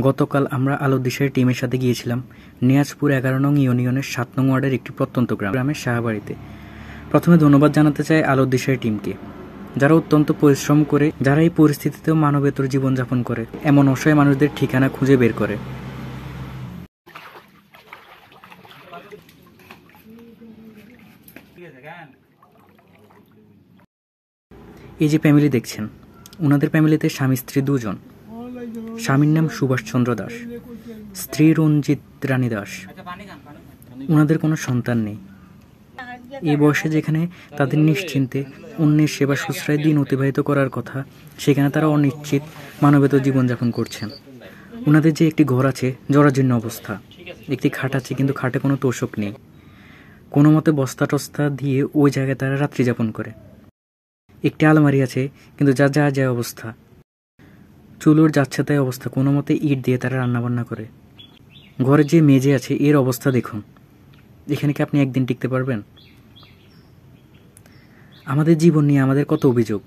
গতকাল আমরা আলোর দিশার টিমের সাথে গিয়েছিলাম নিয়াজপুর 11 নং ইউনিয়নের 7 নং ওয়ার্ডের একটি প্রত্যন্ত গ্রামের শাহবাড়িতে। প্রথমে ধন্যবাদ জানাতে চাই আলোর দিশার টিমকে, যারা অত্যন্ত পরিশ্রম করে, যারা এই পরিস্থিতিতেও মানবেতর জীবনযাপন করে, এমন অসহায় মানুষদের ঠিকানা খুঁজে বের করে। এই যে ফ্যামিলি দেখছেন, ওনাদের ফ্যামিলিতে স্বামী স্ত্রী দুজন। স্বামীর নাম সুভাষচন্দ্র দাস, স্ত্রী রঞ্জিত রানী দাস। ওনাদের কোনো সন্তান নেই। এই বয়সে যেখানে তাদের নিশ্চিন্তে অন্যের সেবা শুশ্রূষায় দিন অতিবাহিত করার কথা, সেখানে তারা অনিশ্চিত মানবেতর জীবনযাপন করছেন। ওনাদের যে একটি ঘর আছে, জরাজীর্ণ অবস্থা, একটি খাট আছে, কিন্তু খাটে কোনো তোষক নেই। কোনো মতে বস্তা টস্তা দিয়ে ওই জায়গায় তারা রাত্রি যাপন করে। একটি আলমারি আছে, কিন্তু যা যা যায় অবস্থা, চুলোর যাচ্ছে তাই অবস্থা। কোনো মতে ইট দিয়ে তারা রান্নাবান্না করে। ঘরের যে মেঝে আছে, এর অবস্থা দেখুন। এখানে কি আপনি একদিন টিকতে পারবেন? আমাদের জীবন নিয়ে আমাদের কত অভিযোগ।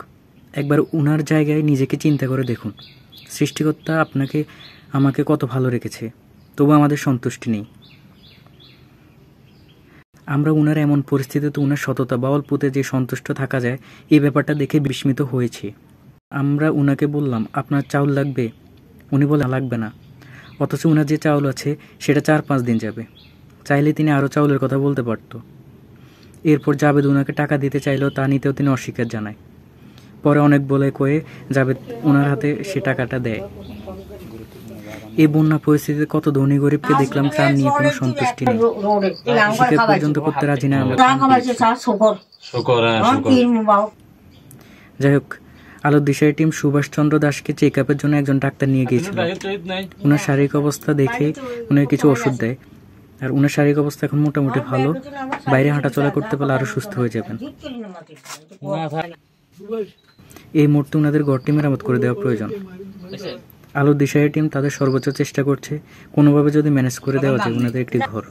একবার উনার জায়গায় নিজেকে চিন্তা করে দেখুন। সৃষ্টিকর্তা আপনাকে আমাকে কত ভালো রেখেছে, তবু আমাদের সন্তুষ্টি নেই। আমরা উনার এমন পরিস্থিতিতে উনার সততা বা অল্পতে যে সন্তুষ্ট থাকা যায়, এই ব্যাপারটা দেখে বিস্মিত হয়েছি। আমরা উনাকে বললাম, আপনার চাউল লাগবে? উনি বলে লাগবে না, অথচ উনার যে চাউল আছে সেটা 4-5 দিন যাবে। চাইলে তিনি আরও চাউলের কথা বলতে পারত। এরপর জাবেদ উনাকে টাকা দিতে চাইলেও তা নিতেও তিনি অস্বীকার জানায়। পরে অনেক বলে কয়ে জাবেদ ওনার হাতে সে টাকাটা দেয়। এই বন্যা পরিস্থিতিতে কত ধনী গরিবকে দেখলাম ত্রাণ নিয়ে কোনো সন্তুষ্টি নেই, স্বীকার পর্যন্ত করতে রাজি না আমরা। যাই হোক, আলোর দিশার টিম সুভাষচন্দ্র দাসকে চেক আপের জন্য একজন ডাক্তার নিয়ে গিয়েছিল। ওনার শারীরিক অবস্থা দেখে উনার কিছু ওষুধ দেয়, আর ওনার শারীরিক অবস্থা এখন মোটামুটি ভালো। বাইরে হাঁটাচলা করতে পারলে আরো সুস্থ হয়ে যাবেন। এই মুহূর্তে ওনাদের ঘরটি মেরামত করে দেওয়া প্রয়োজন। আলোর দিশার টিম তাদের সর্বোচ্চ চেষ্টা করছে, কোনোভাবে যদি ম্যানেজ করে দেওয়া যায় ওনাদের একটি ঘর।